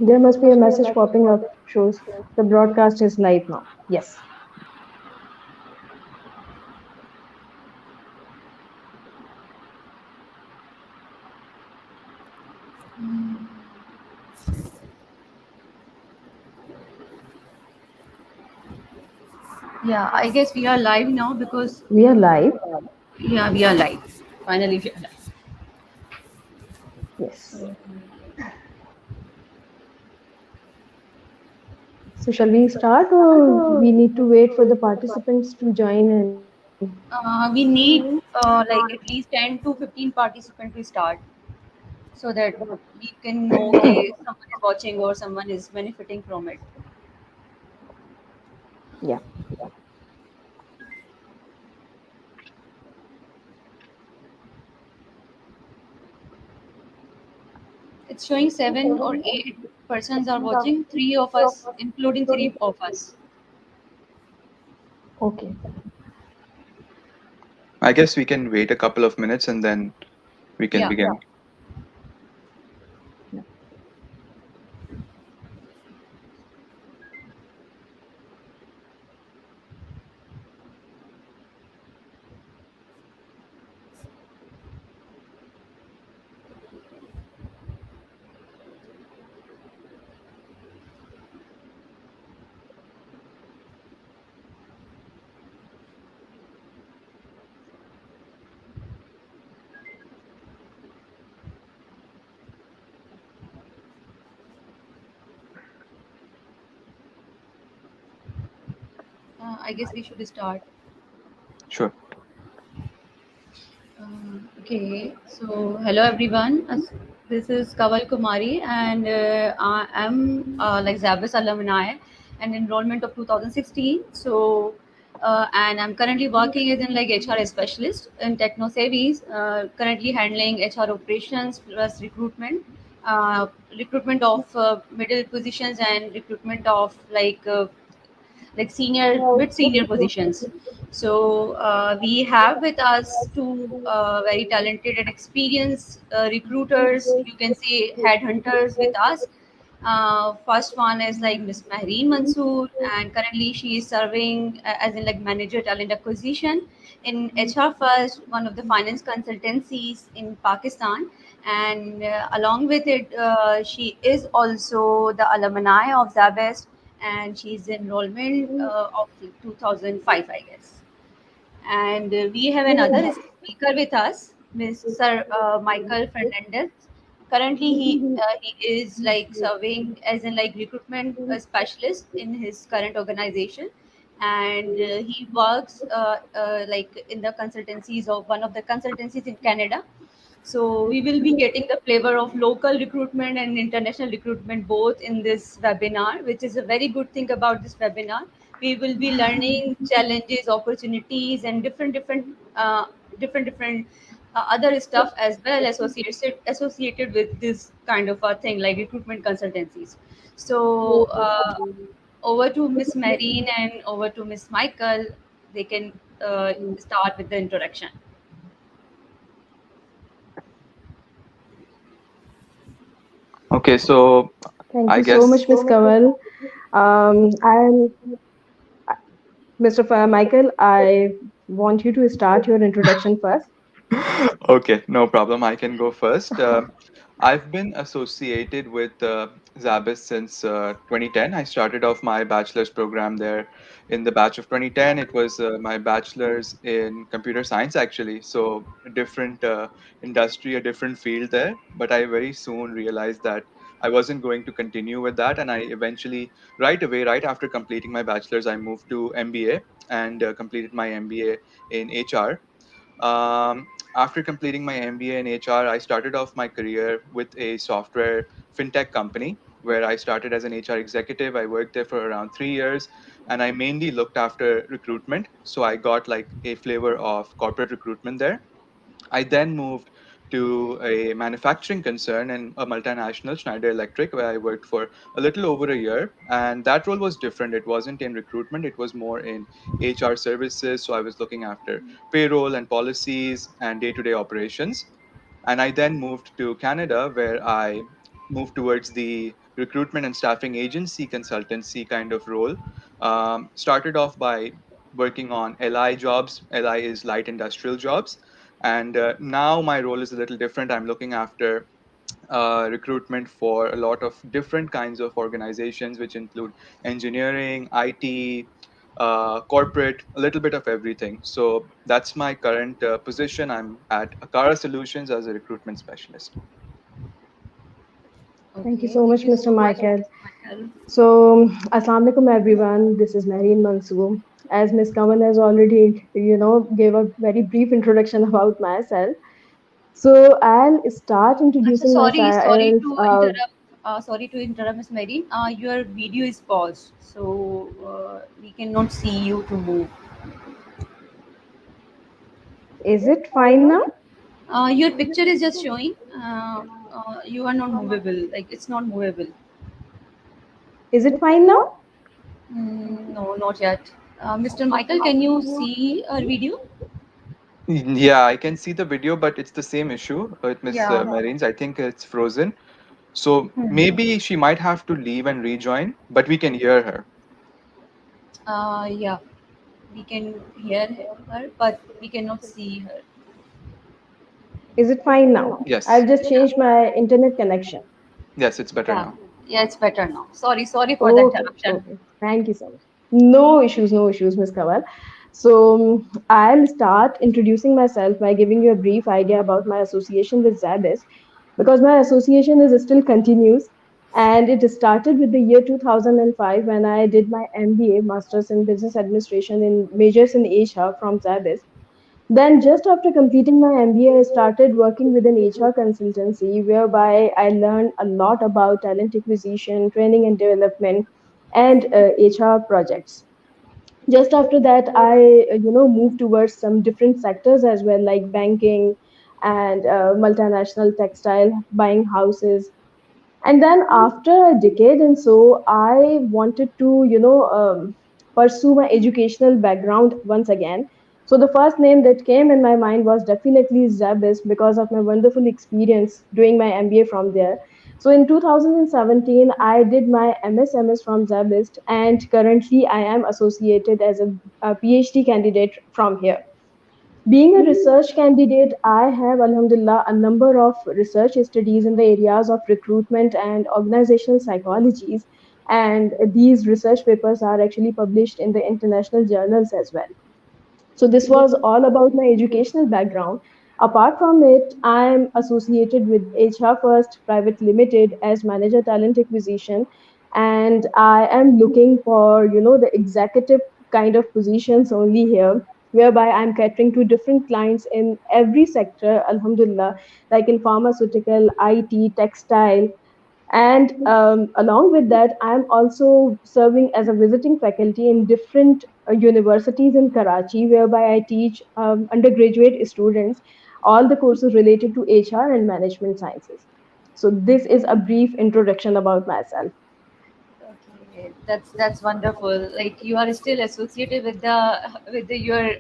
There must be a message popping up shows the broadcast is live now. Yes. Yeah, I guess we are live now because We are live. yeah, we are live. Finally, we are live. Yes. So shall we start or we need to wait for the participants to join in? We need like at least 10 to 15 participants to start so that we can know okay someone is watching or someone is benefiting from it. Yeah. It's showing 7 or 8 persons are watching, three of us, including three of us. Okay. I guess we can wait a couple of minutes and then we can Yeah. begin. Yeah. I guess we should start. Sure. Okay, so hello everyone. This is Kawal Kumari, and I am like Zabis alumni and enrollment of 2016. So, and I'm currently working as an like HR specialist in Technosavys, currently handling HR operations plus recruitment, recruitment of middle positions and recruitment of like senior mid senior positions. So we have with us two very talented and experienced recruiters, you can say headhunters with us. First one is like Miss Mehreen Mansoor, and currently she is serving as in like manager talent acquisition in HRFirst, one of the finance consultancies in Pakistan. And along with it, she is also the alumni of SZABIST, and she's enrollment of 2005, I guess. And we have another speaker with us, Mr. Michael Fernandes. Currently, he is like serving as in like recruitment specialist in his current organization, and he works like in the consultancies of one of the consultancies in Canada. So we will be getting the flavor of local recruitment and international recruitment both in this webinar, which is a very good thing about this webinar. We will be learning challenges, opportunities, and different other stuff as well associated with this kind of a thing like recruitment consultancies. So over to Miss Marine and over to Miss Michael. They can start with the introduction. Okay, so Thank I you so guess much, Miss Kawal. And Mr. Michael, I want you to start your introduction first. okay, no problem. I can go first. I've been associated with Zabis since 2010. I started off my bachelor's program there in the batch of 2010. It was my bachelor's in computer science, actually. So, a different industry, a different field there. But I very soon realized that I wasn't going to continue with that. And I eventually, right away, right after completing my bachelor's, I moved to MBA and completed my MBA in HR. After completing my MBA in HR, I started off my career with a software fintech company where I started as an HR executive. I worked there for around 3 years and I mainly looked after recruitment. So I got like a flavor of corporate recruitment there. I then moved to a manufacturing concern and a multinational, Schneider Electric, where I worked for a little over a year. And that role was different. It wasn't in recruitment, it was more in HR services. So I was looking after payroll and policies and day to day operations. And I then moved to Canada, where I move towards the recruitment and staffing agency consultancy kind of role. Started off by working on LI jobs. LI is light industrial jobs. And now my role is a little different. I'm looking after recruitment for a lot of different kinds of organizations, which include engineering, IT, corporate, a little bit of everything. So that's my current position. I'm at Acara Solutions as a recruitment specialist. Thank you Okay, so thank much, you so Mr. much, Michael. Mr. Michael. So, Assalamu alaikum everyone. This is Mehreen Mansoor. As Miss Kamal has already, gave a very brief introduction about myself. So, I'll start Achha, introducing sorry myself. to interrupt. Sorry to interrupt, Ms. Mary. Your video is paused, so we cannot see you to move. Is it fine now? Your picture is just showing. You are not movable. Like it's not movable. Is it fine now? No, not yet. Mr. Michael, can you see our video? Yeah, I can see the video, but it's the same issue with Miss Yeah. Marines. I think it's frozen. So Hmm. maybe she might have to leave and rejoin, but we can hear her. Yeah. We can hear her, but we cannot see her. Is it fine now? Yes, I've just changed my internet connection. yes, it's better Yeah. now. Yeah, it's better now. Sorry for the Okay, interruption. okay. Thank you so much. No issues, Miss Kawal. So I'll start introducing myself by giving you a brief idea about my association with ZABIST because my association is still continues and it started with the year 2005 when I did my MBA, Masters in Business Administration in majors in Asia from ZABIST. Then, just after completing my MBA, I started working with an HR consultancy whereby I learned a lot about talent acquisition, training and development, and HR projects. Just after that, I moved towards some different sectors as well, like banking and multinational textile, buying houses, and then after a decade and so I wanted to pursue my educational background once again. So the first name that came in my mind was definitely Zabis because of my wonderful experience doing my MBA from there. So in 2017 I did my MS from Zabist, and currently I am associated as a PhD candidate from here. Being a research candidate, I have, Alhamdulillah, a number of research studies in the areas of recruitment and organizational psychologies. And these research papers are actually published in the international journals as well. So this was all about my educational background. Apart from it, I'm associated with HRFirst Private Limited as manager talent acquisition, and I am looking for the executive kind of positions only here, whereby I'm catering to different clients in every sector. Alhamdulillah, like in pharmaceutical, IT, textile, and along with that, I'm also serving as a visiting faculty in different universities in Karachi, whereby I teach undergraduate students all the courses related to HR and management sciences. So, this is a brief introduction about myself. Okay, that's wonderful. Like you are still associated with the your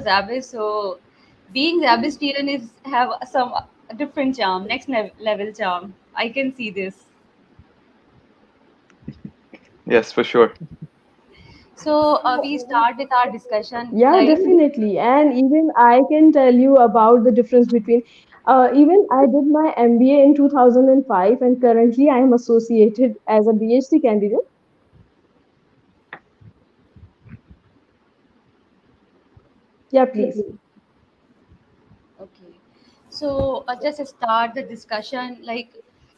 Zabis. So being Zabistian is have some different charm, next level charm. I can see this. Yes, for sure. So we start with our discussion. Yeah, Like definitely. And even I can tell you about the difference between, even I did my MBA in 2005, and currently I am associated as a PhD candidate. Yeah, please. okay, so just start the discussion. Like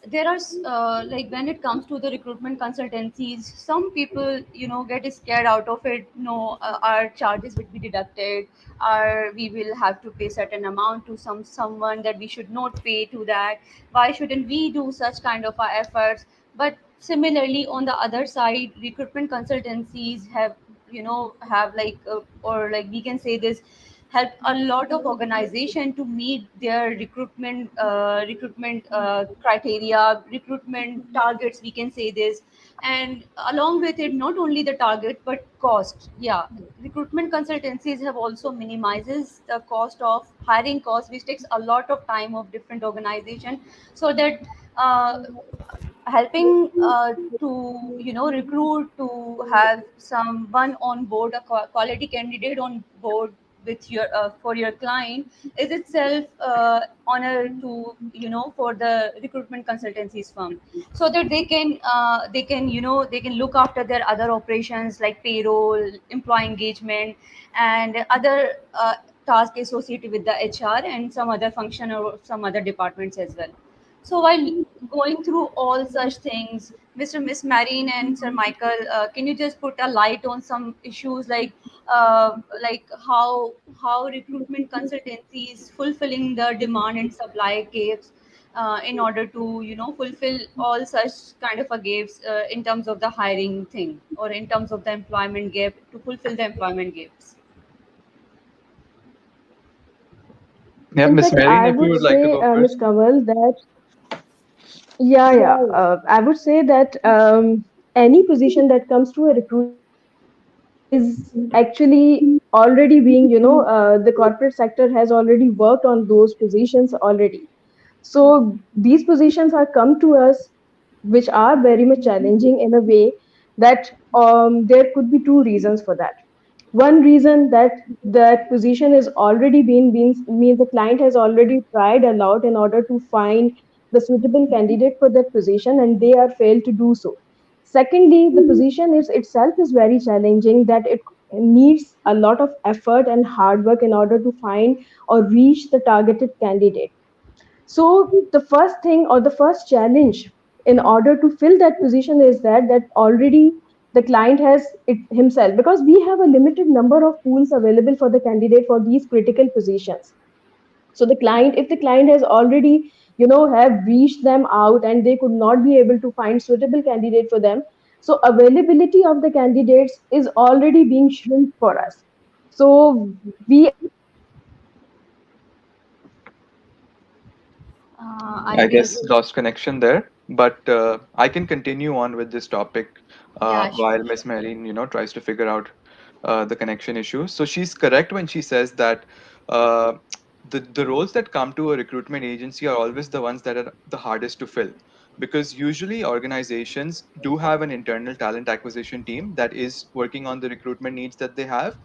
there are like when it comes to the recruitment consultancies, some people get scared out of it. No, our charges will be deducted, or we will have to pay certain amount to someone that we should not pay to that. Why shouldn't we do such kind of efforts? But similarly, on the other side, recruitment consultancies have like or like we can say this help a lot of organization to meet their recruitment criteria, recruitment targets, we can say this. And along with it, not only the target but cost. Yeah, recruitment consultancies have also minimizes the cost of hiring cost, which takes a lot of time of different organization, so that uh, helping to recruit, to have someone on board, a quality candidate on board with your for your client, is itself honor to for the recruitment consultancies firm, so that they can they can look after their other operations like payroll, employee engagement, and other tasks associated with the HR and some other function or some other departments as well. So while going through all such things, Miss Marine and Sir Michael, can you just put a light on some issues like how recruitment consultancy is fulfilling the demand and supply gaps in order to fulfill all such kind of a gaps in terms of the hiring thing or in terms of the employment gap, to fulfill the employment gaps. Yeah, In Miss fact, Mehreen, I if you would would like to say, go Ms. first. Kanwal, that I would say that any position that comes to a recruitment is actually already being, the corporate sector has already worked on those positions already. So these positions are come to us, which are very much challenging in a way that there could be two reasons for that. One reason that that position is already been means the client has already tried a lot in order to find the suitable candidate for that position and they are failed to do so. Secondly, the position is itself is very challenging, that it needs a lot of effort and hard work in order to find or reach the targeted candidate. So the first thing or the first challenge in order to fill that position is that already the client has it himself, because we have a limited number of pools available for the candidate for these critical positions. So the client, if the client has already have reached them out and they could not be able to find suitable candidate for them, so availability of the candidates is already being shrunk for us. So we are actually facing a lot of challenges in order to fill that position. I I guess. guess lost connection there, but I can continue on with this topic Yeah, sure, while Miss sure. Mehreen, tries to figure out the connection issue. So she's correct when she says that uh, the roles that come to a recruitment agency are always the ones that are the hardest to fill, because usually organizations do have an internal talent acquisition team that is working on the recruitment needs that they have.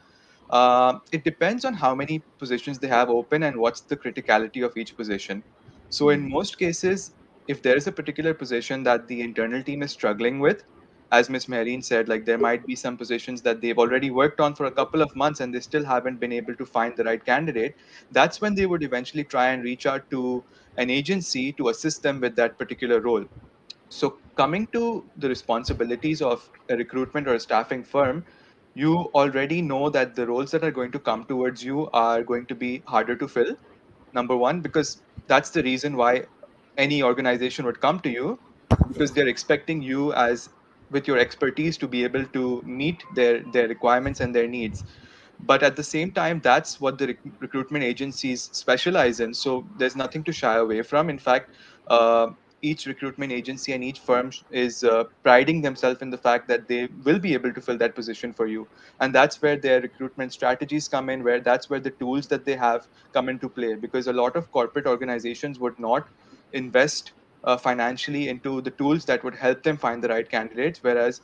It depends on how many positions they have open and what's the criticality of each position. So, in most cases, if there is a particular position that the internal team is struggling with, as Ms. Mehreen said, like there might be some positions that they've already worked on for a couple of months and they still haven't been able to find the right candidate. That's when they would eventually try and reach out to an agency to assist them with that particular role. So, coming to the responsibilities of a recruitment or a staffing firm, you already know that the roles that are going to come towards you are going to be harder to fill. Number one, because that's the reason why any organization would come to you, because they're expecting you as with your expertise to be able to meet their requirements and their needs. But at the same time, that's what the recruitment agencies specialize in, so there's nothing to shy away from. In fact, uh, each recruitment agency and each firm is priding themselves in the fact that they will be able to fill that position for you, and that's where their recruitment strategies come in, where that's where the tools that they have come into play, because a lot of corporate organizations would not invest financially into the tools that would help them find the right candidates, whereas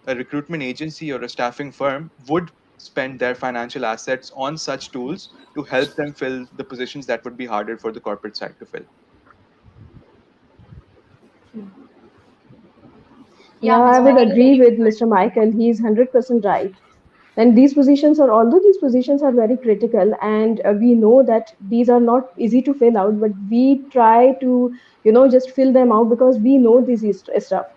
a recruitment agency or a staffing firm would spend their financial assets on such tools to help them fill the positions that would be harder for the corporate side to fill. Yeah, Yeah, Miss I would Marine. agree with Mr. Michael. He's 100% right. And these positions are, although these positions are very critical, and we know that these are not easy to fill out, but we try to, just fill them out because we know this is stuff.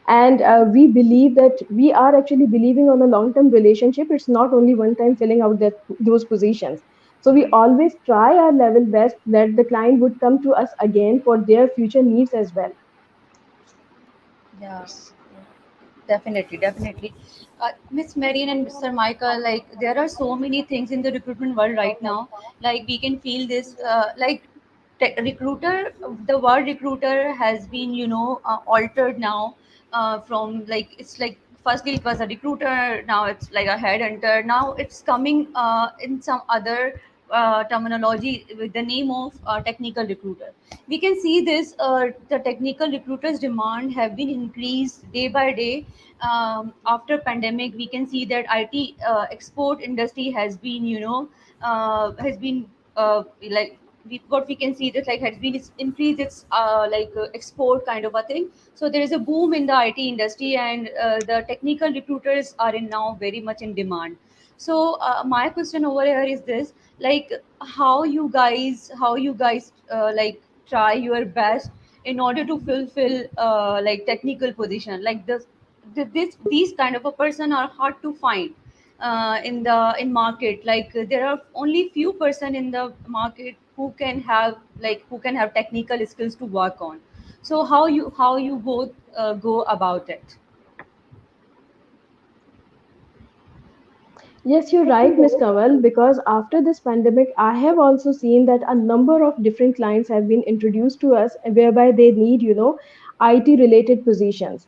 And we believe that we are actually believing on a long-term relationship. It's not only one time filling out those positions. So we always try our level best that the client would come to us again for their future needs as well. Yeah, Yes. definitely, definitely. Miss Marian and Mr. Michael, like there are so many things in the recruitment world right now. Like we can feel this, recruiter. The word recruiter has been, altered now. From like it's like firstly it was a recruiter, now it's like a headhunter. Now it's coming in some other. terminology with the name of technical recruiter. We can see this, the technical recruiters demand have been increased day by day. After pandemic, we can see that IT export industry has been, has been like, what we can see that like has been increased its export kind of a thing. So there is a boom in the IT industry, and the technical recruiters are in now very much in demand. So my question over here is this: like, how you guys try your best in order to fulfill like technical position like this. These kind of a person are hard to find in market. Like there are only few person in the market who can have technical skills to work on. So how you both go about it? Yes, you're right, Miss Kaval, because after this pandemic, I have also seen that a number of different clients have been introduced to us whereby they need, IT related positions.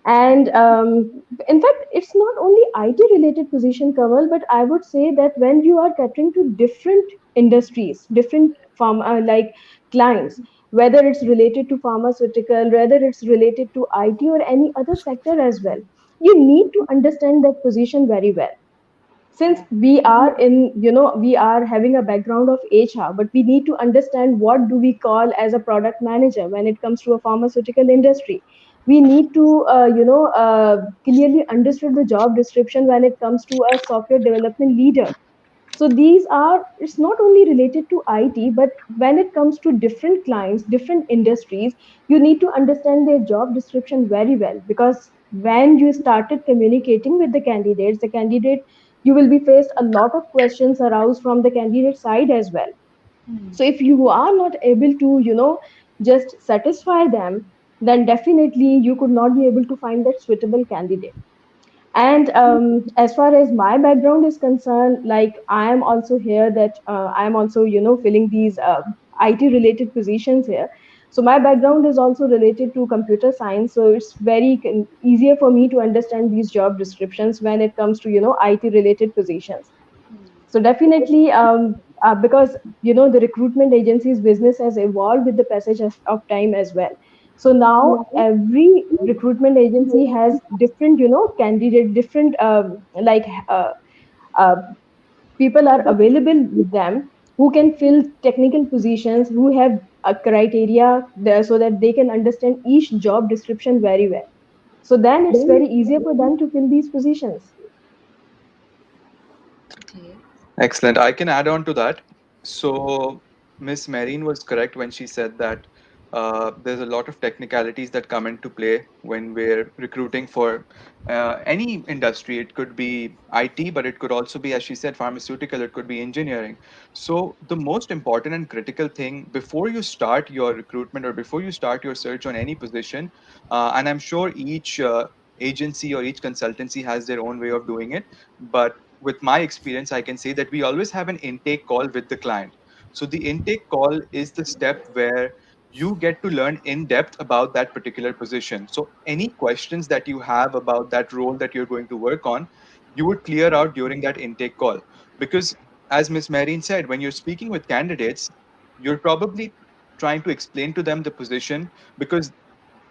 And in fact, it's not only IT related position, Kaval, but I would say that when you are catering to different industries, different like clients, whether it's related to pharmaceutical, whether it's related to IT or any other sector as well, you need to understand that position very well. Since we are in, we are having a background of HR, but we need to understand what do we call as a product manager when it comes to a pharmaceutical industry. We need to clearly understand the job description when it comes to a software development leader. So these are, it's not only related to IT, but when it comes to different clients, different industries, you need to understand their job description very well, because when you started communicating with the candidate, you will be faced a lot of questions aroused from the candidate side as well. Hmm. So if you are not able to, just satisfy them, then definitely you could not be able to find that suitable candidate. And as far as my background is concerned, like I am also here that I am also, filling these IT related positions here. So my background is also related to computer science. So it's very easier for me to understand these job descriptions when it comes to, IT related positions. So definitely, because the recruitment agency's business has evolved with the passage of time as well. So now every recruitment agency has different, candidate, different uh, people are available with them who can fill technical positions, who have a criteria there so that they can understand each job description very well. So then it's very easier for them to fill these positions. Okay. Excellent. I can add on to that. So, Miss Mehreen was correct when she said that there's a lot of technicalities that come into play when we're recruiting for any industry. It could be IT, but it could also be, as she said, pharmaceutical, it could be engineering. So, the most important and critical thing before you start your recruitment or before you start your search on any position, and I'm sure each agency or each consultancy has their own way of doing it, but with my experience, I can say that we always have an intake call with the client. So the intake call is the step where you get to learn in depth about that particular position. So any questions that you have about that role that you're going to work on, you would clear out during that intake call. Because as Ms. Marine said, when you're speaking with candidates, you're probably trying to explain to them the position, because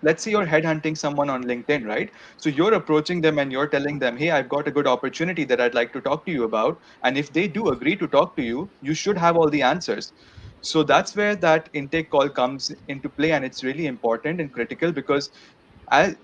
let's say you're headhunting someone on LinkedIn, right? So you're approaching them and you're telling them, hey, I've got a good opportunity that I'd like to talk to you about. And if they do agree to talk to you, you should have all the answers. So that's where that intake call comes into play. And it's really important and critical, because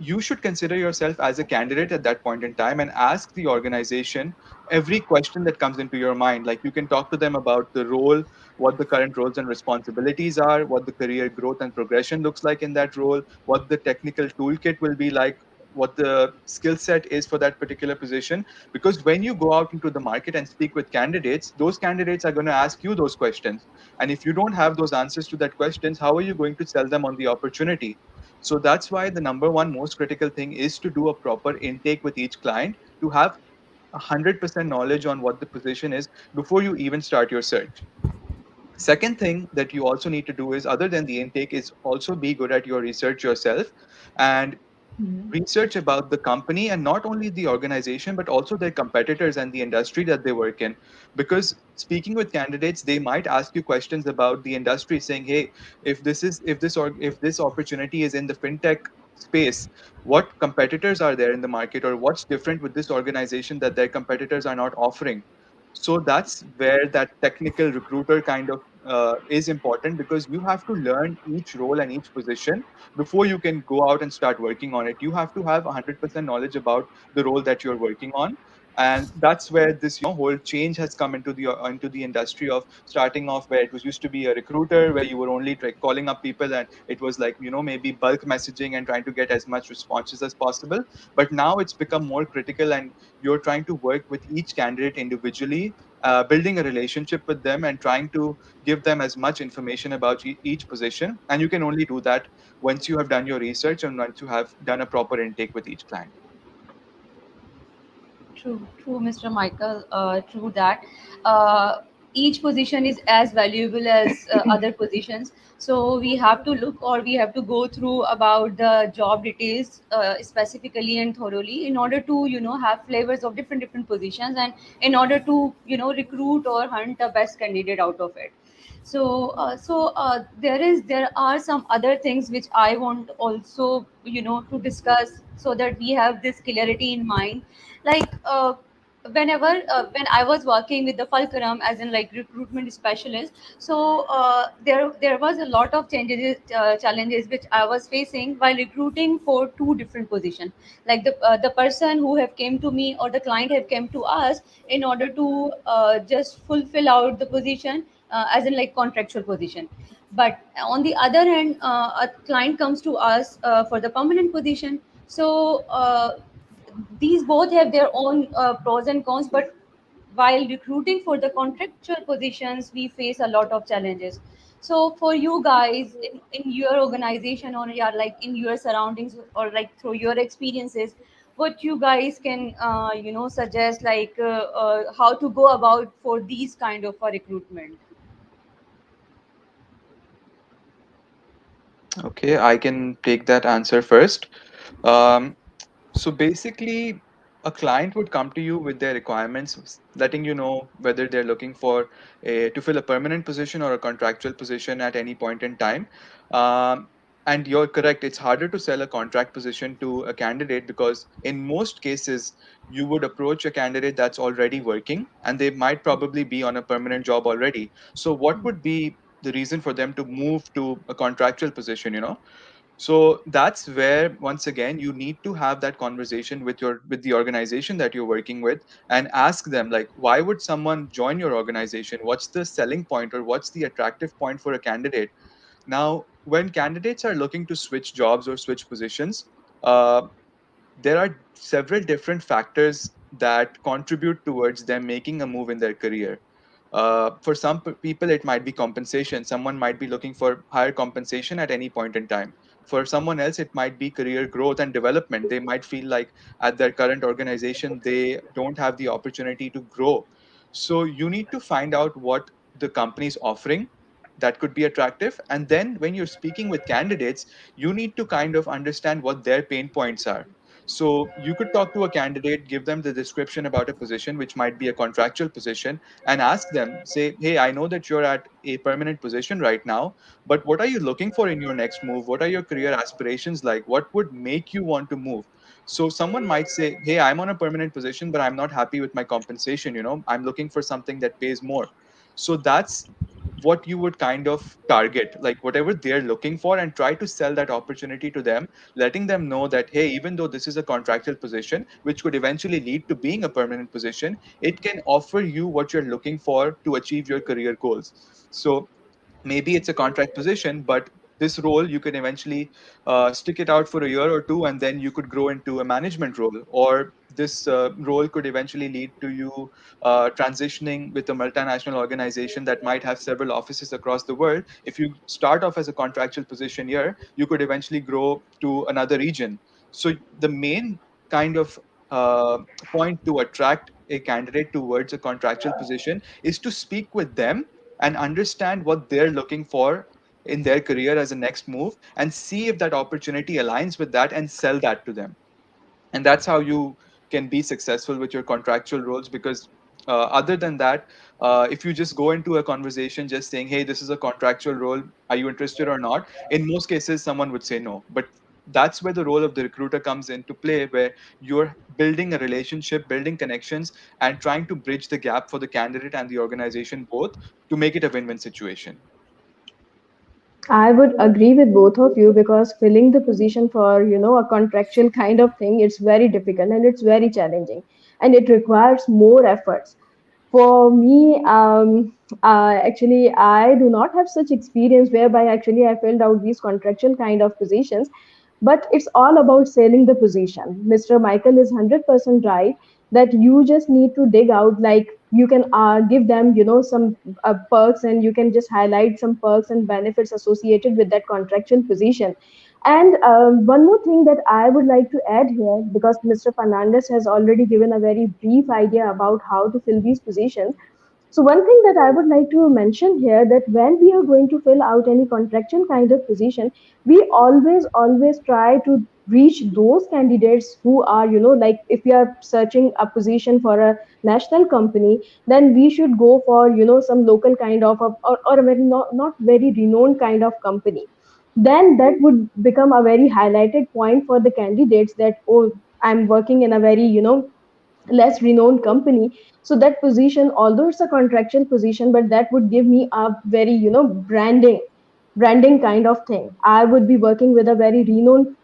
you should consider yourself as a candidate at that point in time and ask the organization every question that comes into your mind. Like, you can talk to them about the role, what the current roles and responsibilities are, what the career growth and progression looks like in that role, what the technical toolkit will be like, what the skill set is for that particular position. Because when you go out into the market and speak with candidates, those candidates are going to ask you those questions. And if you don't have those answers to that questions, how are you going to sell them on the opportunity? So that's why the number one most critical thing is to do a proper intake with each client, to have 100% knowledge on what the position is before you even start your search. Second thing that you also need to do is, other than the intake, is also be good at your research yourself. And Mhm. research about the company, and not only the organization but also their competitors and the industry that they work in. Because speaking with candidates, they might ask you questions about the industry, saying, hey, if this opportunity is in the fintech space, what competitors are there in the market, or what's different with this organization that their competitors are not offering. So that's where that technical recruiter kind of is important, because you have to learn each role and each position before you can go out and start working on it. You have to have 100% knowledge about the role that you're working on. And that's where this whole change has come into the industry of starting off, where it was used to be a recruiter, where you were only calling up people, and it was like, maybe bulk messaging and trying to get as much responses as possible. But now it's become more critical, and you're trying to work with each candidate individually, building a relationship with them and trying to give them as much information about each position. And you can only do that once you have done your research and once you have done a proper intake with each client. True, Mr. Michael. True that. Uh, each position is as valuable as other positions. So we have to look, or we have to go through about the job details specifically and thoroughly, in order to have flavors of different positions, and in order to recruit or hunt the best candidate out of it. There are some other things which I want also to discuss, so that we have this clarity in mind. Like, whenever when I was working with the Fulcrum as in like recruitment specialist, so there was a lot of challenges which I was facing while recruiting for two different positions. Like the person who have came to me, or the client have came to us in order to just fulfill out the position, as in like contractual position. But on the other hand, a client comes to us for the permanent position. So these both have their own pros and cons, but while recruiting for the contractual positions, we face a lot of challenges. So for you guys in your organization, or yeah, like in your surroundings, or like through your experiences, what you guys can suggest, like how to go about for these kind of recruitment. Okay, I can take that answer first. Um, So basically, a client would come to you with their requirements, letting you know whether they're looking for to fill a permanent position or a contractual position at any point in time. Um, and you're correct; it's harder to sell a contract position to a candidate, because in most cases you would approach a candidate that's already working, and they might probably be on a permanent job already. So what would be the reason for them to move to a contractual position? So that's where, once again, you need to have that conversation with the organization that you're working with, and ask them, like, why would someone join your organization? What's the selling point, or what's the attractive point for a candidate? Now, when candidates are looking to switch jobs or switch positions, uh, there are several different factors that contribute towards them making a move in their career. For some people, it might be compensation. Someone might be looking for higher compensation at any point in time. For someone else, it might be career growth and development. They might feel like at their current organization, they don't have the opportunity to grow. So you need to find out what the company is offering that could be attractive. And then when you're speaking with candidates, you need to kind of understand what their pain points are. So you could talk to a candidate, give them the description about a position, which might be a contractual position, and ask them, say, hey, I know that you're at a permanent position right now, but what are you looking for in your next move? What are your career aspirations like? What would make you want to move? So someone might say, hey, I'm on a permanent position, but I'm not happy with my compensation. I'm looking for something that pays more. So that's what you would kind of target, like whatever they're looking for, and try to sell that opportunity to them, letting them know that, hey, even though this is a contractual position which could eventually lead to being a permanent position, it can offer you what you're looking for to achieve your career goals. So maybe it's a contract position, but this role you can eventually stick it out for a year or two, and then you could grow into a management role. Or this role could eventually lead to you transitioning with a multinational organization that might have several offices across the world. If you start off as a contractual position here, you could eventually grow to another region. So the main kind of uh, point to attract a candidate towards a contractual position is to speak with them and understand what they're looking for, in their career as a next move, and see if that opportunity aligns with that and sell that to them. And that's how you can be successful with your contractual roles. Because other than that, if you just go into a conversation just saying, hey, this is a contractual role, are you interested or not, in most cases someone would say no. But that's where the role of the recruiter comes into play, where you're building a relationship, building connections, and trying to bridge the gap for the candidate and the organization both, to make it a win-win situation. I would agree with both of you because filling the position for, a contractual kind of thing, it's very difficult and it's very challenging and it requires more efforts. For me, actually, I do not have such experience whereby actually I filled out these contractual kind of positions, but it's all about selling the position. Mr. Michael is 100% right that you just need to dig out, like you can give them, some perks, and you can just highlight some perks and benefits associated with that contractual position. And one more thing that I would like to add here, because Mr. Fernandes has already given a very brief idea about how to fill these positions. So one thing that I would like to mention here, that when we are going to fill out any contractual kind of position, we always try to reach those candidates who are, like if we are searching a position for a national company, then we should go for, some local kind of or a very not very renowned kind of company. Then that would become a very highlighted point for the candidates that, oh, I'm working in a very, less renowned company. So that position, although it's a contractual position, but that would give me a very, branding kind of thing. I would be working with a very renowned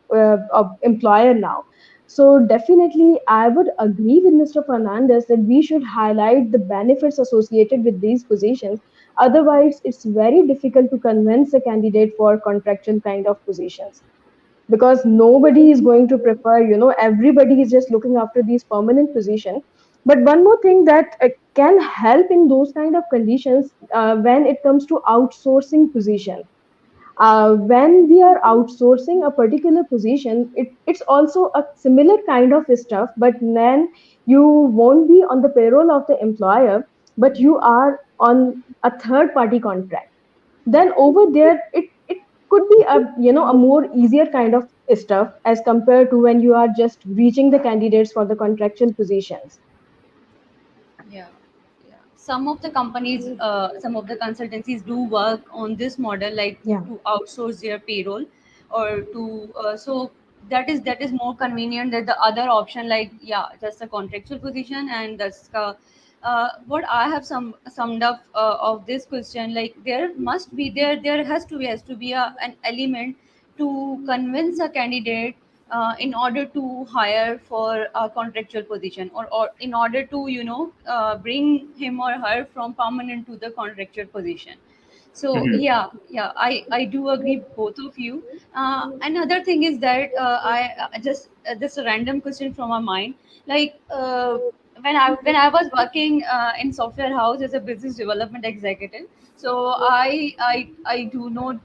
employer now. So definitely I would agree with Mr. Fernandez that we should highlight the benefits associated with these positions. Otherwise it's very difficult to convince a candidate for contractual kind of positions, because nobody is going to prefer, everybody is just looking after these permanent position. But one more thing that can help in those kind of conditions, when it comes to outsourcing position, when we are outsourcing a particular position, it's also a similar kind of stuff, but then you won't be on the payroll of the employer, but you are on a third party contract. Then over there it could be a, a more easier kind of stuff as compared to when you are just reaching the candidates for the contractual positions. Yeah, yeah. Some of the companies, some of the consultancies do work on this model, like Yeah. to outsource their payroll, or to so that is more convenient than the other option. Like, yeah, just a contractual position, and that's what I have summed up of this question. Like, there has to be an element to convince a candidate in order to hire for a contractual position, or in order to bring him or her from permanent to the contractual position. So Mhm. yeah, I do agree both of you. Another thing is that I just this a random question from my mind. Like, when I was working in software house as a business development executive, so I do not,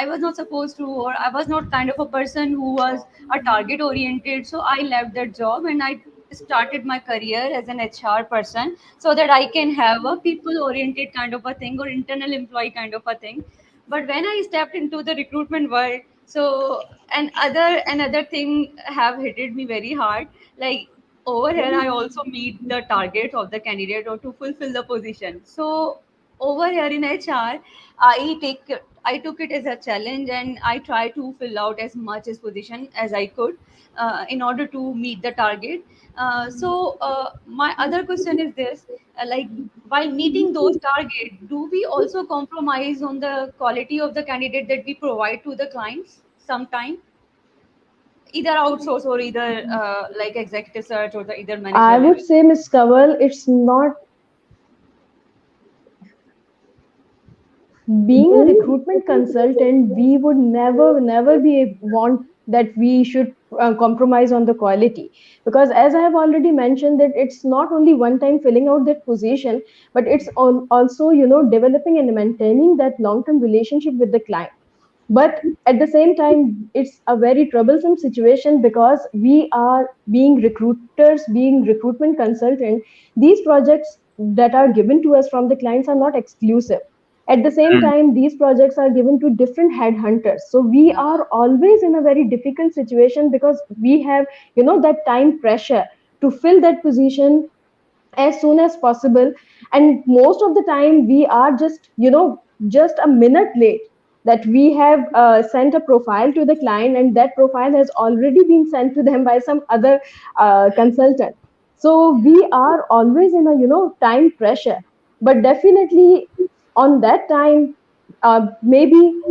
I was not supposed to, or I was not kind of a person who was a target oriented. So I left that job and I started my career as an HR person, so that I can have a people oriented kind of a thing, or internal employee kind of a thing. But when I stepped into the recruitment world, so another thing have hit me very hard. Like, over here I also meet the targets of the candidate or to fulfill the position. So over here in HR, I took it as a challenge, and I try to fill out as much as position as I could in order to meet the target. My other question is this: like, while meeting those targets, do we also compromise on the quality of the candidate that we provide to the clients sometime, either outsource or either like executive search or the either I managerial would level? say, Miss Kawal, it's not, being a recruitment consultant, we would never be want that we should compromise on the quality, because as I have already mentioned that it's not only one time filling out that position, but it's also, developing and maintaining that long term relationship with the client. But at the same time it's a very troublesome situation, because we are being recruiters, being recruitment consultant, these projects that are given to us from the clients are not exclusive. At the same time, these projects are given to different headhunters. So we are always in a very difficult situation because we have, that time pressure to fill that position as soon as possible. And most of the time we are just a minute late, that we have sent a profile to the client and that profile has already been sent to them by some other consultant. So we are always in a time pressure. But definitely on that time, maybe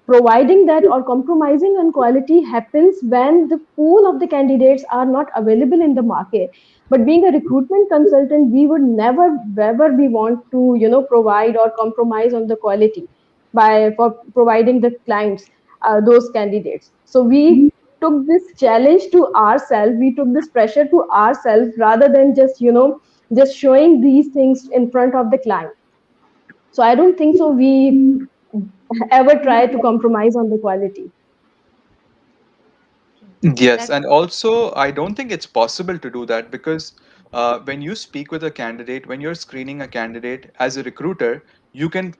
providing that or compromising on quality happens when the pool of the candidates are not available in the market. But being a recruitment consultant, we would never ever be want to provide or compromise on the quality by for providing the clients those candidates. So we took this challenge to ourselves, we took this pressure to ourselves, rather than just showing these things in front of the client. So I don't think so we ever try to compromise on the quality. Yes, That's and also I don't think it's possible to do that because when you speak with a candidate, when you're screening a candidate as a recruiter, you can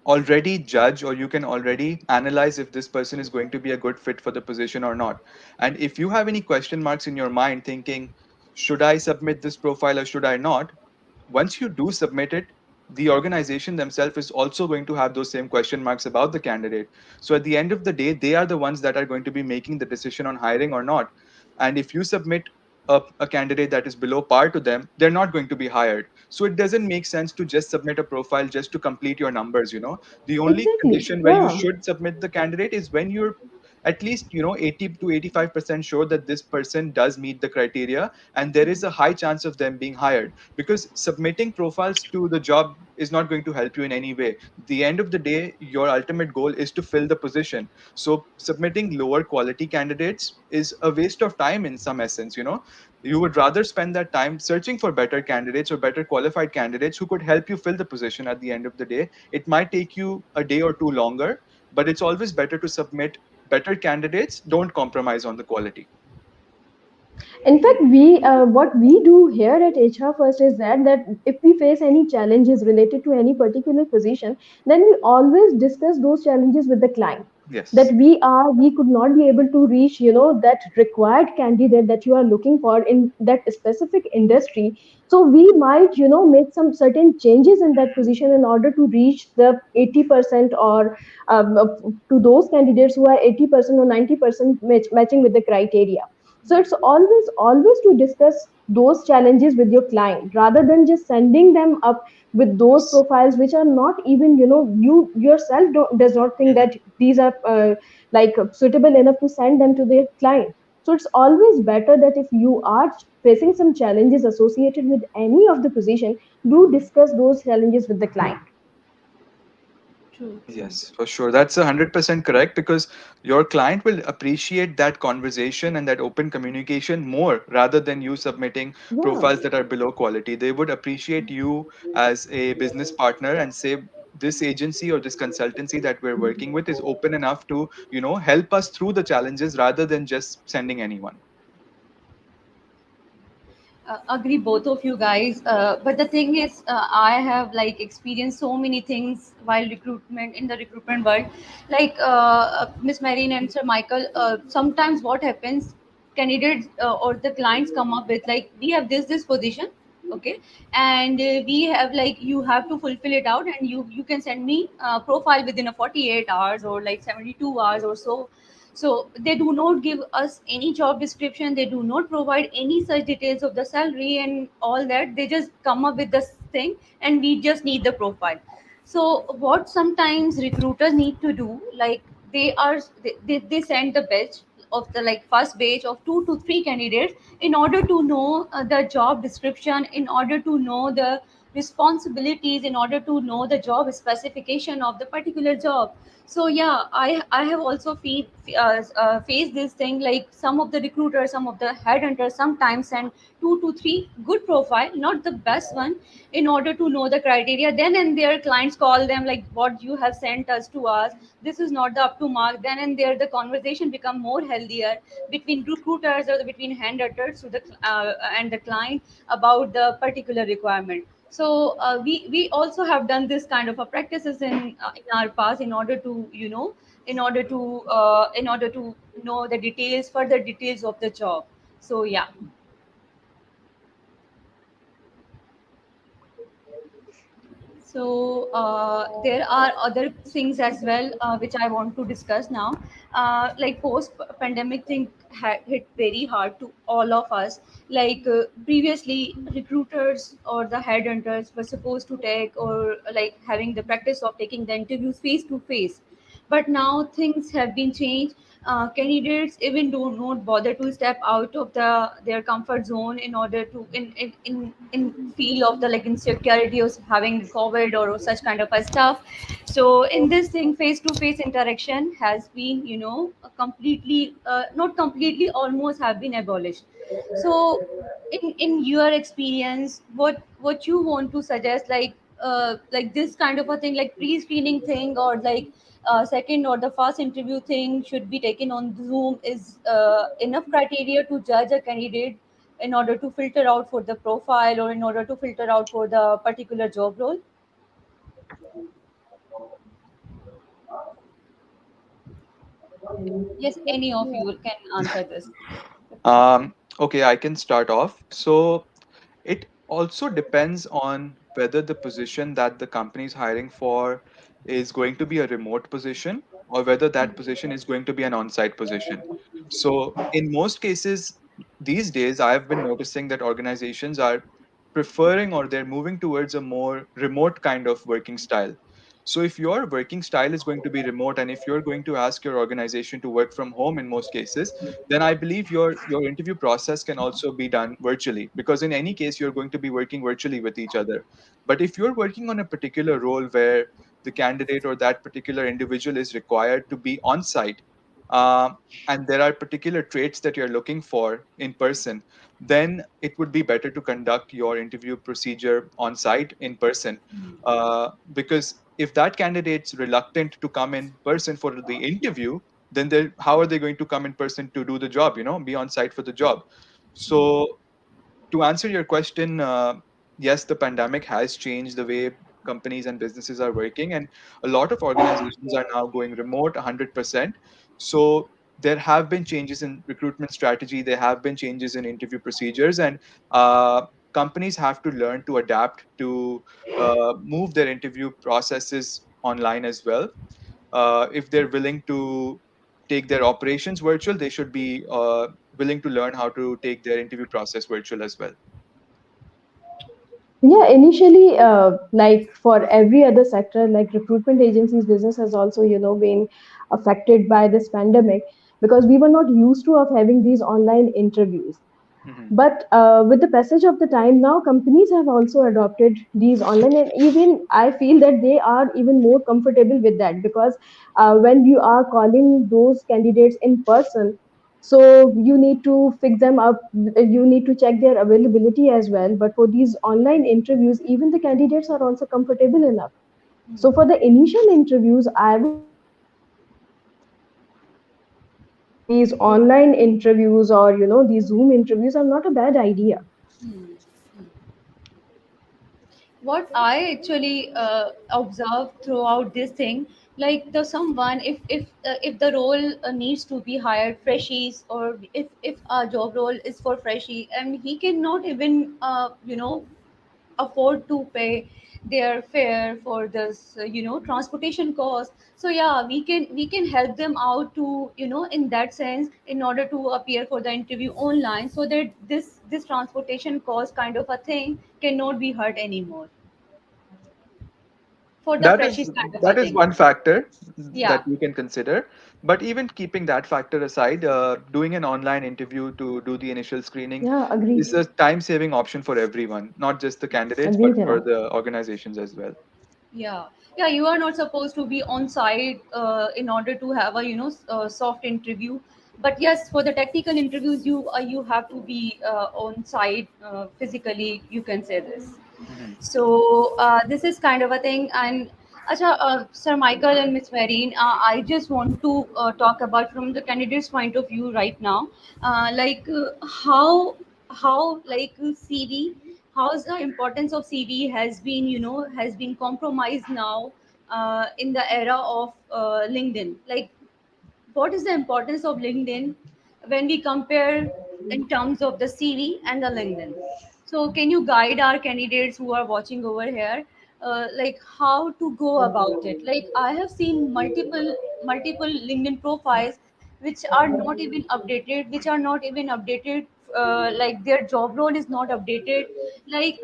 already judge or you can already analyze if this person is going to be a good fit for the position or not. And if you have any question marks in your mind thinking, should I submit this profile or should I not? Once you do submit it, the organization themselves is also going to have those same question marks about the candidate. So at the end of the day, they are the ones that are going to be making the decision on hiring or not. And if you submit a candidate that is below par to them, they're not going to be hired. So it doesn't make sense to just submit a profile just to complete your numbers. The only Exactly. condition where you Yeah. should submit the candidate is when you're at least 80 to 85% sure that this person does meet the criteria and there is a high chance of them being hired, because submitting profiles to the job is not going to help you in any way. The end of the day, your ultimate goal is to fill the position. So submitting lower quality candidates is a waste of time in some essence. You would rather spend that time searching for better candidates or better qualified candidates who could help you fill the position. At the end of the day, it might take you a day or two longer, but it's always better to submit better candidates. Don't compromise on the quality. In fact, what we do here at HR First is that if we face any challenges related to any particular position, then we always discuss those challenges with the client. That Yes. we could not be able to reach, that required candidate that you are looking for in that specific industry. So we might, make some certain changes in that position in order to reach the 80% or to those candidates who are 80% or 90% matching with the criteria. So it's always to discuss those challenges with your client rather than just sending them up with those Yes. profiles which are not even, you yourself does not think Mhm. that these are suitable enough to send them to the client. So it's always better that if you are facing some challenges associated with any of the position, do discuss those challenges with the client. true, true. Yes, for sure. That's 100% correct because your client will appreciate that conversation and that open communication more rather than you submitting Yeah. profiles that are below quality. They would appreciate you as a business partner and say, this agency or this consultancy that we're working with is open enough to, help us through the challenges rather than just sending anyone. Agree, both of you guys. But the thing is, I have like experienced so many things while recruitment in the recruitment world. Like Miss Mehreen and Sir Michael. Sometimes what happens, candidates or the clients come up with like, we have this position, okay, and we have like, you have to fulfill it out, and you can send me profile within a 48 hours or like 72 hours or so. So they do not give us any job description, they do not provide any such details of the salary and all that, they just come up with this thing, and we just need the profile. So what sometimes recruiters need to do, like they send the batch of the like first batch of 2 to 3 candidates in order to know the job description, in order to know the responsibilities, in order to know the job specification of the particular job. So yeah, I have also faced this thing, like some of the recruiters, some of the headhunters sometimes send 2 to 3 good profile, not the best one, in order to know the criteria. Then and their clients call them like, what you have sent us to us, this is not the up to mark. Then and there the conversation become more healthier between recruiters or between headhunters to the and the client about the particular requirement. So we also have done this kind of a practices in our past in order to in order to know the details, further details of the job. So yeah. So there are other things as well which I want to discuss now. Like post pandemic thing hit very hard to all of us. Like previously, recruiters or the headhunters were supposed to take or like having the practice of taking the interviews face to face, but now things have been changed. Candidates even do not bother to step out of their comfort zone in order to in feel of the like insecurity of having COVID or such kind of a stuff. So in this thing, face to face interaction has been completely not completely, almost have been abolished. So in your experience, what you want to suggest, like this kind of a thing, like pre-screening thing, or like second or the first interview thing should be taken on Zoom, is enough criteria to judge a candidate in order to filter out for the profile or in order to filter out for the particular job role? Yes, any of you can answer this. Okay, I can start off. So it also depends on whether the position that the company is hiring for is going to be a remote position or whether that position is going to be an on-site position. So in most cases these days, I've been noticing that organizations are preferring or they're moving towards a more remote kind of working style. So if your working style is going to be remote and if you're going to ask your organization to work from home in most cases, then I believe your interview process can also be done virtually, because in any case you're going to be working virtually with each other. But if you're working on a particular role where the candidate or that particular individual is required to be on site, uh, and there are particular traits that you're looking for in person, then it would be better to conduct your interview procedure on site in person. Because if that candidate's reluctant to come in person for the interview, then how are they going to come in person to do the job, be on site for the job? So to answer your question, yes, the pandemic has changed the way companies and businesses are working, and a lot of organizations are now going remote 100%. So there have been changes in recruitment strategy, there have been changes in interview procedures, and companies have to learn to adapt to move their interview processes online as well. If they're willing to take their operations virtual, they should be willing to learn how to take their interview process virtual as well. Yeah, initially, like for every other sector, like recruitment agencies, business has also, been affected by this pandemic because we were not used to of having these online interviews. Hmm. But with the passage of the time, now companies have also adopted these online, and even I feel that they are even more comfortable with that because when you are calling those candidates in person, so you need to fix them up, you need to check their availability as well. But for these online interviews, even the candidates are also comfortable enough. So for the initial interviews, I would suggest these online interviews or these Zoom interviews are not a bad idea. Hmm. What I actually observed throughout this thing, like the someone, if the role needs to be hired freshies, or if a job role is for freshie and he cannot even afford to pay their fare for this transportation cost. So yeah, we can help them out to in that sense, in order to appear for the interview online, so that this transportation cost kind of a thing cannot be hurt anymore for the That freshies is kind of a that is thing. one factor Yeah. that you can consider. But even keeping that factor aside, doing an online interview to do the initial screening Yeah, is agreed. a time-saving option for everyone, not just the candidates, but Agreed, for Hina. the organizations as well. Yeah, yeah, you are not supposed to be on site in order to have a soft interview. But yes, for the technical interviews, you have to be on site physically. You can say this. Mhm. So this is kind of a thing. And Acha, Sir Michael and Miss Mehreen, I just want to talk about from the candidate's point of view right now, like how like CV. how's the importance of CV has been, has been compromised now in the era of LinkedIn. Like, what is the importance of LinkedIn when we compare in terms of the CV and the LinkedIn? So, can you guide our candidates who are watching over here, like how to go about it? Like, I have seen multiple LinkedIn profiles which are not even updated, which are not even updated. Like their job role is not updated, like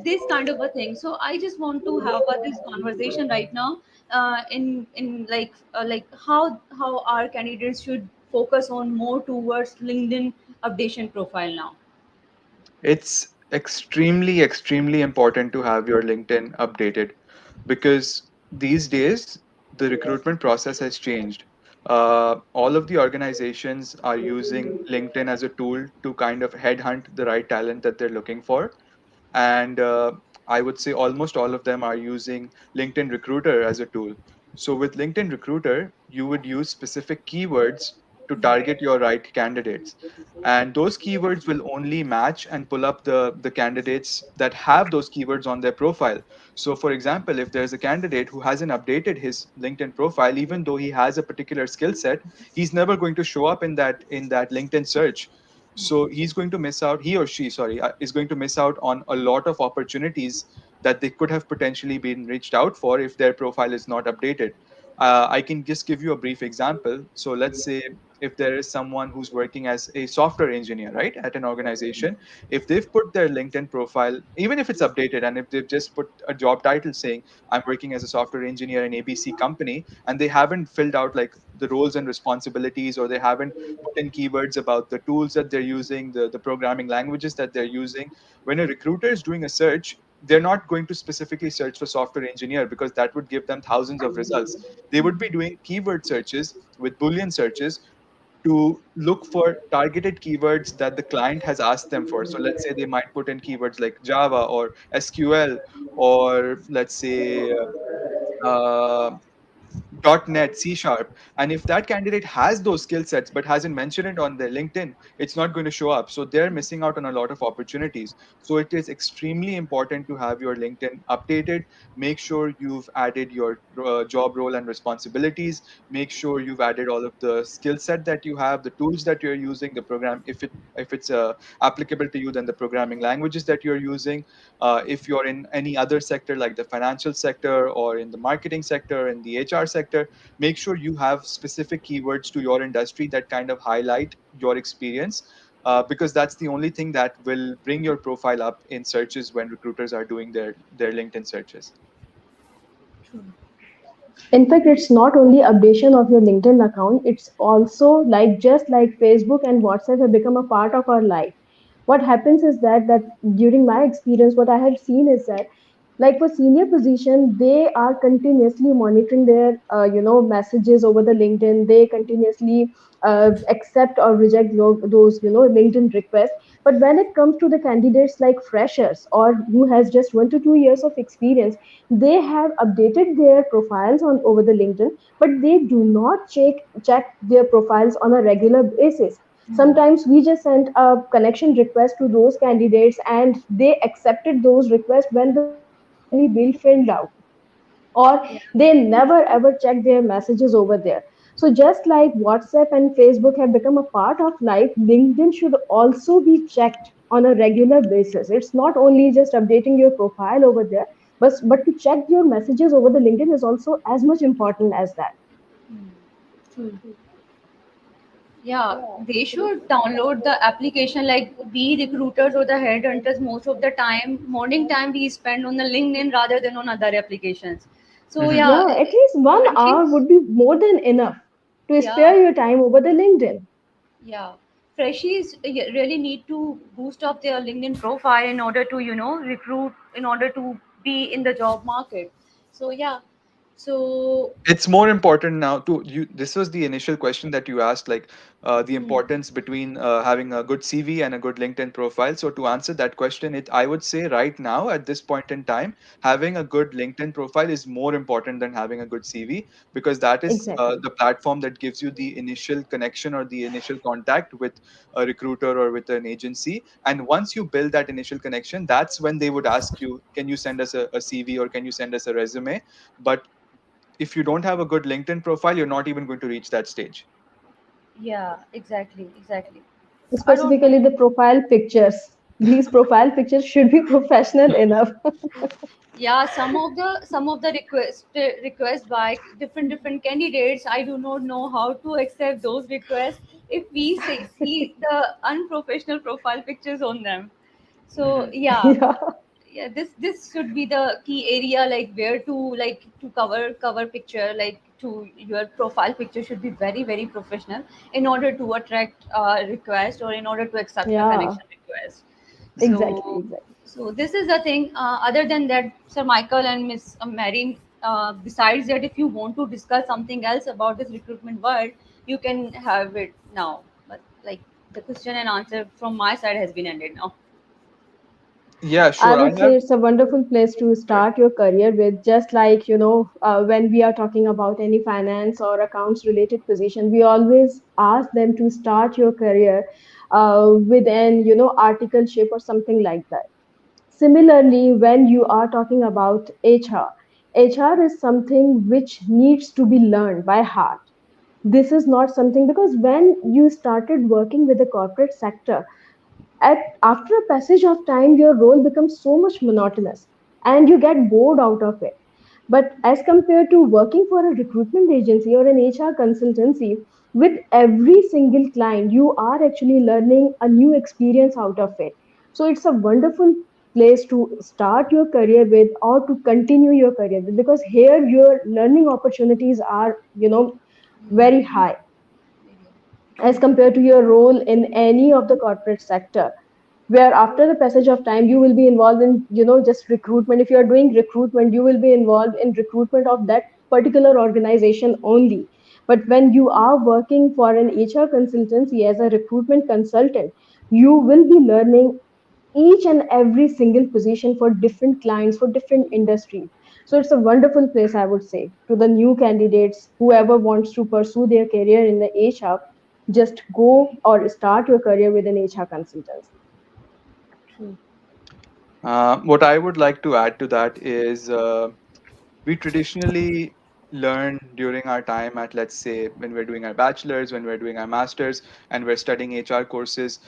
this kind of a thing. So I just want to have this conversation right now, in like how our candidates should focus on more towards LinkedIn updation profile now. It's extremely important to have your LinkedIn updated, because these days the recruitment process has changed. All of the organizations are using LinkedIn as a tool to kind of headhunt the right talent that they're looking for. And I would say almost all of them are using LinkedIn Recruiter as a tool. So with LinkedIn Recruiter, you would use specific keywords to target your right candidates, and those keywords will only match and pull up the candidates that have those keywords on their profile. So for example, if there's a candidate who hasn't updated his LinkedIn profile, even though he has a particular skill set, he's never going to show up in that LinkedIn search. So he's going to miss out, he or she, sorry, is going to miss out on a lot of opportunities that they could have potentially been reached out for if their profile is not updated. I can just give you a brief example. So let's say if there is someone who's working as a software engineer, right, at an organization, if they've put their LinkedIn profile, even if it's updated, and if they've just put a job title saying, I'm working as a software engineer in ABC company, and they haven't filled out like the roles and responsibilities, or they haven't put in keywords about the tools that they're using, the programming languages that they're using, when a recruiter is doing a search, they're not going to specifically search for software engineer, because that would give them thousands of results. They would be doing keyword searches with Boolean searches to look for targeted keywords that the client has asked them for. So let's say they might put in keywords like Java or SQL, or let's say uh, .NET, C Sharp. And if that candidate has those skill sets but hasn't mentioned it on their LinkedIn, it's not going to show up. So they're missing out on a lot of opportunities. So it is extremely important to have your LinkedIn updated. Make sure you've added your job role and responsibilities. Make sure you've added all of the skill set that you have, the tools that you're using, the program, if it's applicable to you, then the programming languages that you're using. If you're in any other sector like the financial sector or in the marketing sector, in the HR sector, make sure you have specific keywords to your industry that kind of highlight your experience, because that's the only thing that will bring your profile up in searches when recruiters are doing their LinkedIn searches. In fact, it's not only updation of your LinkedIn account, it's also like just like Facebook and WhatsApp have become a part of our life. What happens is that during my experience, what I have seen is that like for senior position, they are continuously monitoring their messages over the LinkedIn. They continuously accept or reject those LinkedIn requests. But when it comes to the candidates like freshers or who has just 1 to 2 years of experience, they have updated their profiles on over the LinkedIn, but they do not check their profiles on a regular basis. Sometimes we just sent a connection request to those candidates and they accepted those requests when the CV bill filled out, or they never ever check their messages over there. So just like WhatsApp and Facebook have become a part of life, LinkedIn should also be checked on a regular basis. It's not only just updating your profile over there, but to check your messages over the LinkedIn is also as much important as that. True. Yeah, they should download the application. Like we recruiters or the headhunters, most of the time, morning time we spend on the LinkedIn rather than on other applications. So Mhm. yeah, Yeah, at least 1 hour freshies, would be more than enough to yeah, spare your time over the LinkedIn. yeah, freshies really need to boost up their LinkedIn profile in order to recruit, in order to be in the job market. So yeah, so It's more important now to you. This was the initial question that you asked, like the importance between having a good CV and a good LinkedIn profile. So to answer that question, I would say right now at this point in time, having a good LinkedIn profile is more important than having a good CV, because that is Exactly. the platform that gives you the initial connection or the initial contact with a recruiter or with an agency. And once you build that initial connection, that's when they would ask you, can you send us a CV, or can you send us a resume? But if you don't have a good LinkedIn profile, you're not even going to reach that stage. Yeah, exactly, exactly. I don't know. Specifically, the profile pictures. These profile pictures should be professional enough. Yeah, some of the request by different candidates, I do not know how to accept those requests if we see the unprofessional profile pictures on them. So Mhm. yeah, Yeah, yeah, this should be the key area, like where to, like, to cover picture, like to your profile picture should be very very professional in order to attract request, or in order to accept the yeah, connection request. exactly, So exactly. so this is the thing. Other than that, Sir Michael and Miss Marine, besides that, if you want to discuss something else about this recruitment world, you can have it now. But like, the question and answer from my side has been ended now. Yeah, I sure. I would say have. it's a wonderful place to Right. start your career with. Just like, when we are talking about any finance or accounts related position, we always ask them to start your career with an, articleship or something like that. Similarly, when you are talking about HR, HR is something which needs to be learned by heart. This is not something, because when you started working with the corporate sector, after a passage of time, your role becomes so much monotonous and you get bored out of it. But as compared to working for a recruitment agency or an HR consultancy, with every single client, you are actually learning a new experience out of it. So it's a wonderful place to start your career with, or to continue your career with, because here your learning opportunities are, very high as True. compared to your role in any of the corporate sector, where after the passage of time you will be involved in, just recruitment. If you are doing recruitment, you will be involved in recruitment of that particular organization only. But when you are working for an HR consultancy as a recruitment consultant, you will be learning each and every single position for different clients, for different industries. So it's a wonderful place, I would say, to the new candidates, whoever wants to pursue their career in the HR, just go or start your career with an HR consultancy. True. What I would like to add to that is, we traditionally learn during our time at, let's say, when we're doing our bachelor's, when we're doing our master's, and we're studying HR courses.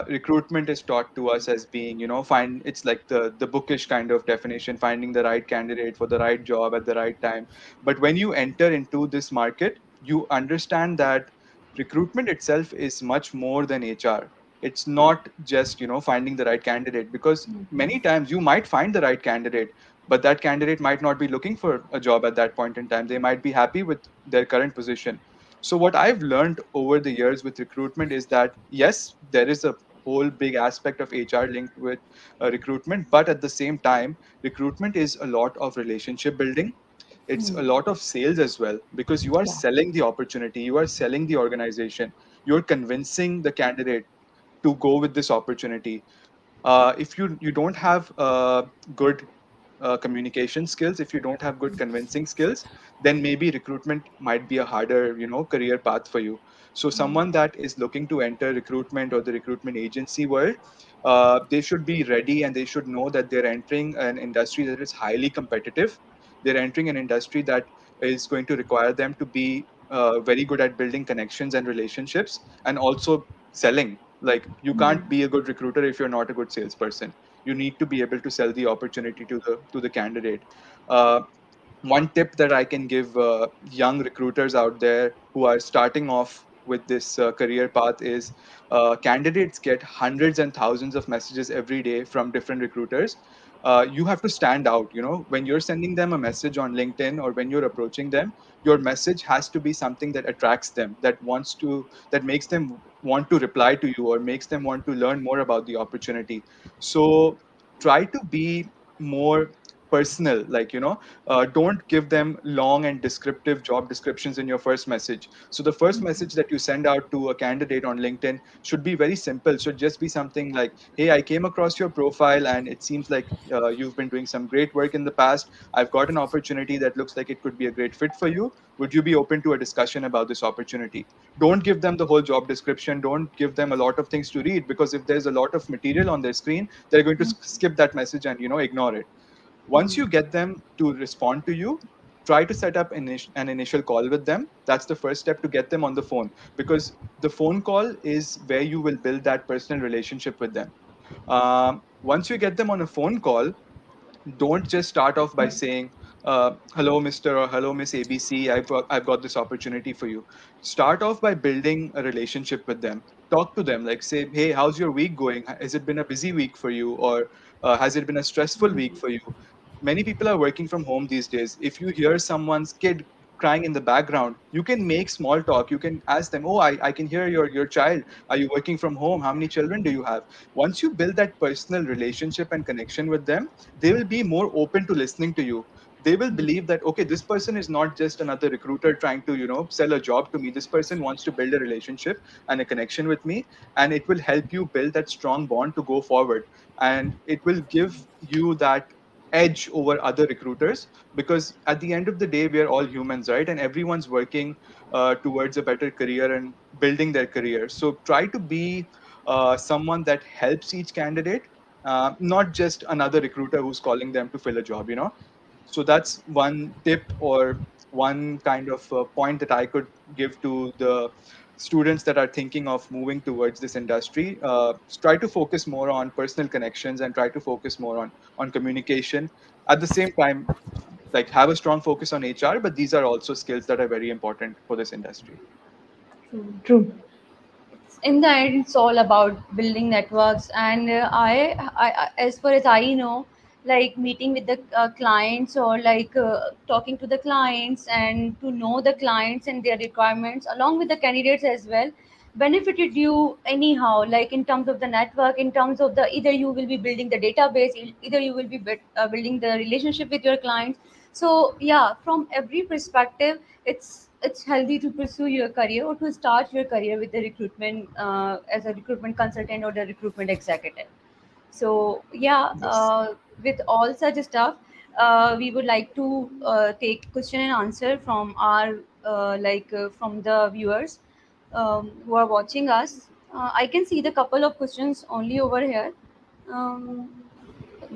Recruitment is taught to us as being, find it's like the bookish kind of definition, finding the right candidate for the right job at the right time. But when you enter into this market, you understand that recruitment itself is much more than HR. It's not just, finding the right candidate, because many times you might find the right candidate, but that candidate might not be looking for a job at that point in time. They might be happy with their current position. So what I've learned over the years with recruitment is that, yes, there is a whole big aspect of HR linked with recruitment, but at the same time, recruitment is a lot of relationship building. It's a lot of sales as well, because you are Yeah. selling the opportunity, you are selling the organization, you're convincing the candidate to go with this opportunity. If you don't have good communication skills, if you don't have good convincing skills, then maybe recruitment might be a harder, career path for you. So someone that is looking to enter recruitment or the recruitment agency world, they should be ready, and they should know that they're entering an industry that is highly competitive. They're entering an industry that is going to require them to be very good at building connections and relationships, and also selling. Like, you can't be a good recruiter if you're not a good salesperson. You need to be able to sell the opportunity to the candidate. uh, One tip that I can give young recruiters out there who are starting off with this career path is, candidates get hundreds and thousands of messages every day from different recruiters. You have to stand out. When you're sending them a message on LinkedIn, or when you're approaching them, your message has to be something that attracts them, that makes them want to reply to you, or makes them want to learn more about the opportunity. So try to be more personal, like, don't give them long and descriptive job descriptions in your first message. So the first message that you send out to a candidate on LinkedIn should be very simple, should just be something like, hey, I came across your profile and it seems like you've been doing some great work in the past. I've got an opportunity that looks like it could be a great fit for you. Would you be open to a discussion about this opportunity? Don't give them the whole job description, don't give them a lot of things to read, because if there's a lot of material on their screen, they're going to skip that message and ignore it. Once you get them to respond to you, try to set up an initial call with them. That's the first step, to get them on the phone, because the phone call is where you will build that personal relationship with them. Once you get them on a phone call, don't just start off by saying, hello Mr. or hello Miss ABC, I've got this opportunity for you. Start off by building a relationship with them. Talk to them, like, say, hey, how's your week going? Has it been a busy week for you, or has it been a stressful week for you? Many people are working from home these days. If you hear someone's kid crying in the background, you can make small talk. You can ask them, oh, I can hear your child. Are you working from home? How many children do you have? Once you build that personal relationship and connection with them, they will be more open to listening to you. They will believe that, okay, this person is not just another recruiter trying to sell a job to me. This person wants to build a relationship and a connection with me, and it will help you build that strong bond to go forward. And it will give you that edge over other recruiters, because at the end of the day, we are all humans, right? And everyone's working towards a better career and building their career. So try to be someone that helps each candidate, not just another recruiter who's calling them to fill a job. So that's one tip, or one kind of point that I could give to the students that are thinking of moving towards this industry. Try to focus more on personal connections and try to focus more on communication. At the same time, like, have a strong focus on HR, but these are also skills that are very important for this industry. True. True. In the end, it's all about building networks. And as far as I know, like meeting with the clients, or like talking to the clients and to know the clients and their requirements along with the candidates as well, benefited you anyhow, like in terms of the network, in terms of the, either you will be building the database, either you will be building the relationship with your clients. So yeah, from every perspective, it's healthy to pursue your career, or to start your career with the recruitment, as a recruitment consultant or the recruitment executive. So yeah, Yes. with all such stuff, we would like to take question and answer from our from the viewers who are watching us. I can see the couple of questions only over here. um,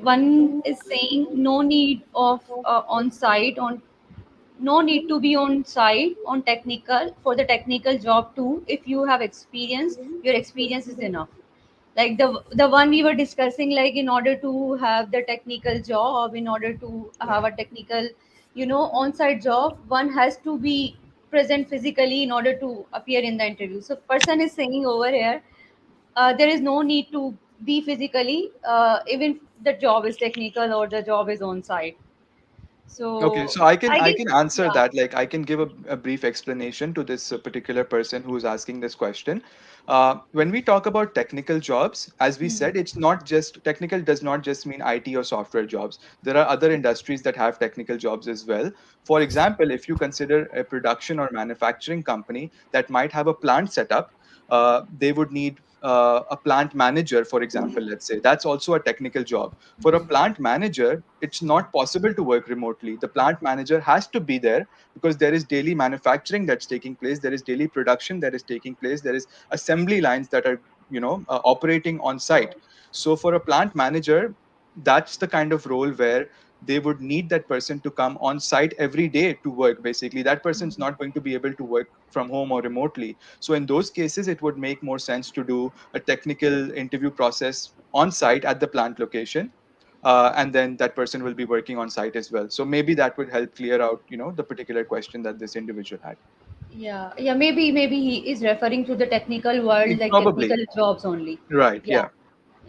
One is saying no need of on site on no need to be on site on technical for the technical job too. If you have experience, your experience is enough. Like the one we were discussing, like in order to have the technical job, in order to have a technical, on site job, one has to be present physically in order to appear in the interview. So person is saying over here, there is no need to be physically, even the job is technical or the job is on site. Okay, So so I can I I guess, can answer yeah. that. Like, I can give a brief explanation to this particular person who is asking this question. When we talk about technical jobs, as we Hmm. said, it's not just technical. Does not just mean IT or software jobs. There are other industries that have technical jobs as well. For example, if you consider a production or manufacturing company that might have a plant setup, they would need a plant manager, for example. Let's say that's also a technical job. For a plant manager, it's not possible to work remotely. The plant manager has to be there, because there is daily manufacturing that's taking place, there is daily production that is taking place, there is assembly lines that are operating on site. So for a plant manager, that's the kind of role where they would need that person to come on site every day to work. Basically, that person's not going to be able to work from home or remotely. So in those cases, it would make more sense to do a technical interview process on site at the plant location, and then that person will be working on site as well. So maybe that would help clear out the particular question that this individual had. Yeah, yeah, maybe he is referring to the technical world, like Probably. technical jobs only. Right, Yeah,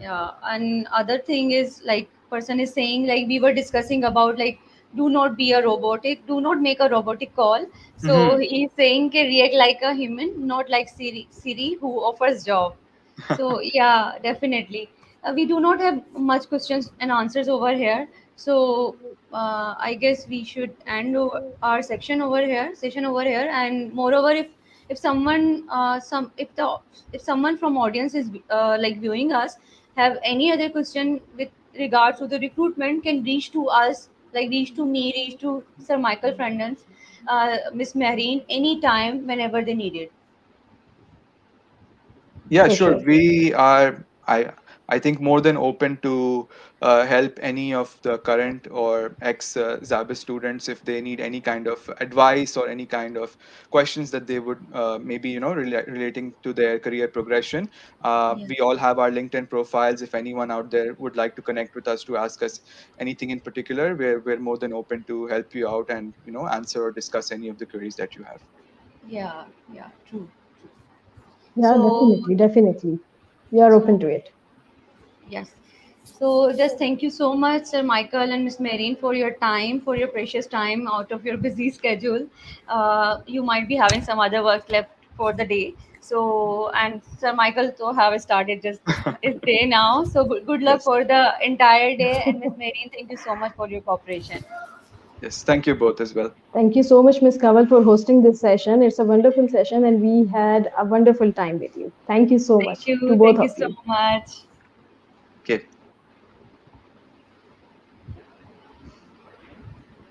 yeah. yeah. And other thing is, like person is saying, like we were discussing about, like do not be a robotic, do not make a robotic call. So Hmm. he's saying, react like a human, not like Siri who offers job. So yeah, definitely. We do not have much questions and answers over here. So I guess we should end our session over here. And moreover, if someone if someone from audience is like viewing us, have any other question with regards to the recruitment, can reach to us, like reach to me, reach to Sir Michael Fernandes, Miss Mehreen, anytime whenever they need it. Yeah, For sure. sure. We are, I think, more than open to help any of the current or ex Zabis students if they need any kind of advice or any kind of questions that they would maybe, relating to their career progression. Yeah. We all have our LinkedIn profiles. If anyone out there would like to connect with us to ask us anything in particular, we're more than open to help you out and, answer or discuss any of the queries that you have. Yeah, yeah, true. Yeah, So, definitely, definitely. We are open so to it. yes. So just thank you so much, Sir Michael and Miss Marine, for your time, for your precious time out of your busy schedule. You might be having some other work left for the day. So, and Sir Michael so have started just his day now. So good luck Yes. for the entire day. And Miss Marine, thank you so much for your cooperation. Yes. Thank you both as well. Thank you so much, Ms. Kanwal, for hosting this session. It's a wonderful session, and we had a wonderful time with you. Thank you so much to both Thank you of so you. much. Okay.